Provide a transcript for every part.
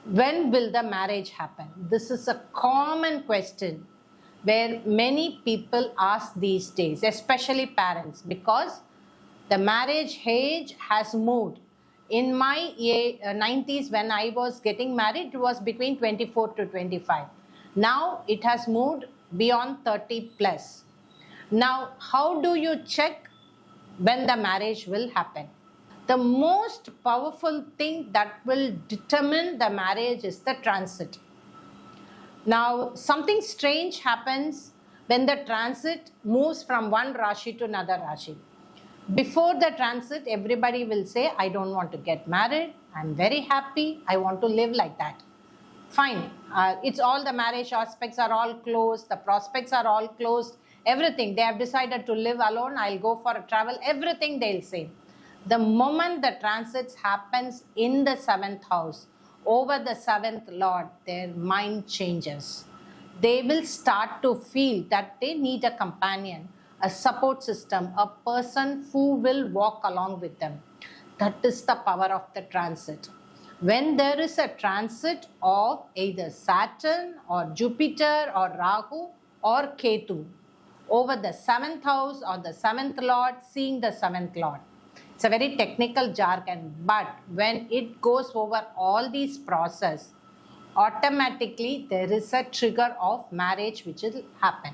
When will the marriage happen? This is a common question where many people ask these days, especially parents, because the marriage age has moved. In my 90s, when I was getting married, it was between 24 to 25. Now it has moved beyond 30 plus. Now, how do you check when the marriage will happen? The most powerful thing that will determine the marriage is the transit. Now, something strange happens when the transit moves from one Rashi to another Rashi. Before the transit, everybody will say, I don't want to get married, I'm very happy, I want to live like that. Fine, it's all the marriage aspects are all closed, the prospects are all closed, everything. They have decided to live alone, I'll go for a travel, everything they'll say. The moment the transits happens in the 7th house, over the 7th Lord, their mind changes. They will start to feel that they need a companion, a support system, a person who will walk along with them. That is the power of the transit. When there is a transit of either Saturn or Jupiter or Rahu or Ketu over the 7th house or the 7th Lord seeing the 7th Lord, it's a very technical jargon, but when it goes over all these process, automatically there is a trigger of marriage which will happen.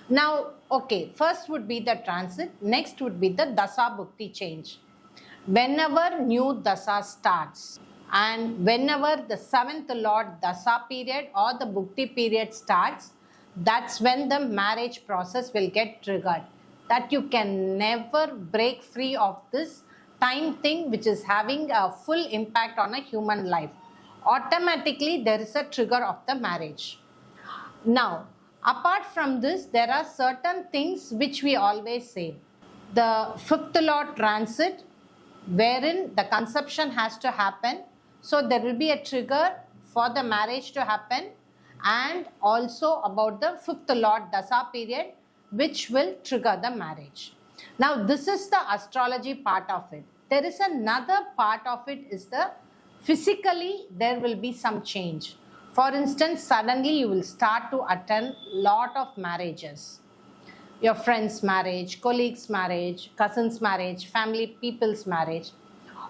Now, okay, first would be the transit, next would be the Dasa Bhukti change. Whenever new Dasa starts and whenever the 7th Lord Dasa period or the Bhukti period starts, that's when the marriage process will get triggered. That you can never break free of this time thing which is having a full impact on a human life. Automatically there is a trigger of the marriage. Now, apart from this, there are certain things which we always say. The 5th Lord transit, wherein the conception has to happen, so there will be a trigger for the marriage to happen, and also about the 5th Lord Dasa period, which will trigger the marriage. Now, this is the astrology part of it. There is another part of it is the physically there will be some change. For instance, suddenly you will start to attend lot of marriages. Your friend's marriage, colleagues' marriage, cousins' marriage, family people's marriage.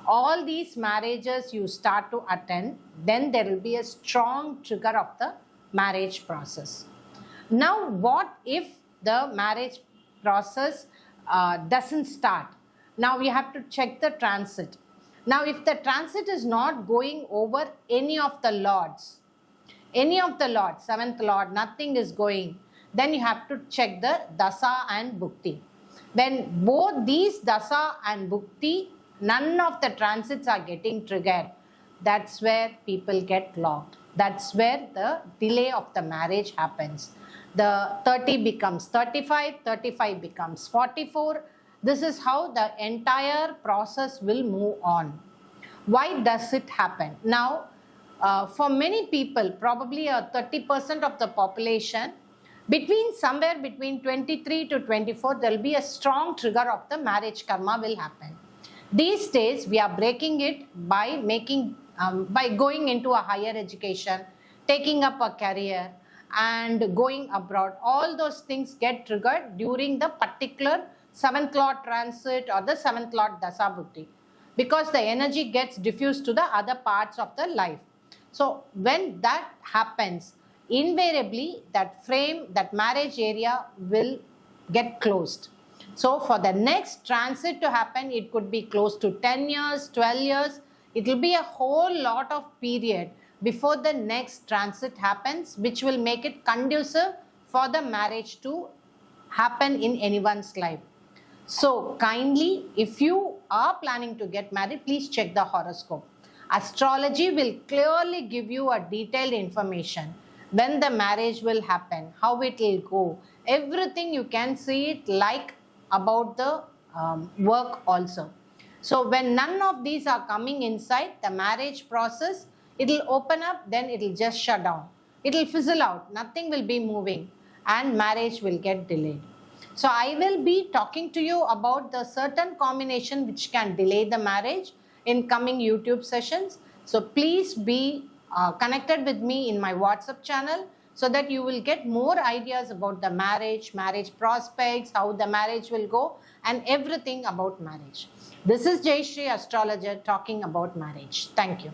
All these marriages you start to attend, then there will be a strong trigger of the marriage process. Now, what if the marriage process doesn't start? Now we have to check the transit. Now, if the transit is not going over any of the lords, 7th Lord, nothing is going, then you have to check the Dasa and Bhukti. When both these Dasa and Bhukti, none of the transits are getting triggered, that's where people get locked. That's where the delay of the marriage happens. The 30 becomes 35, 35 becomes 44. This is how the entire process will move on. Why does it happen? Now, for many people, probably 30% of the population, somewhere between 23 to 24, there will be a strong trigger of the marriage karma will happen. These days, we are breaking it by going into a higher education, taking up a career, and going abroad. All those things get triggered during the particular 7th Lord transit or the 7th Lord Dasa Bhukti, because the energy gets diffused to the other parts of the life. So when that happens, invariably that frame, that marriage area will get closed. So for the next transit to happen, it could be close to 10 years, 12 years. It will be a whole lot of period before the next transit happens, which will make it conducive for the marriage to happen in anyone's life. So kindly, if you are planning to get married, please check the horoscope. Astrology will clearly give you a detailed information when the marriage will happen, how it will go, everything you can see it like about the work also. So when none of these are coming inside the marriage process, it will open up, then it will just shut down. It will fizzle out, nothing will be moving, and marriage will get delayed. So I will be talking to you about the certain combination which can delay the marriage in coming YouTube sessions. So please be connected with me in my WhatsApp channel so that you will get more ideas about the marriage prospects, how the marriage will go, and everything about marriage. This is Jayashree, astrologer, talking about marriage. Thank you.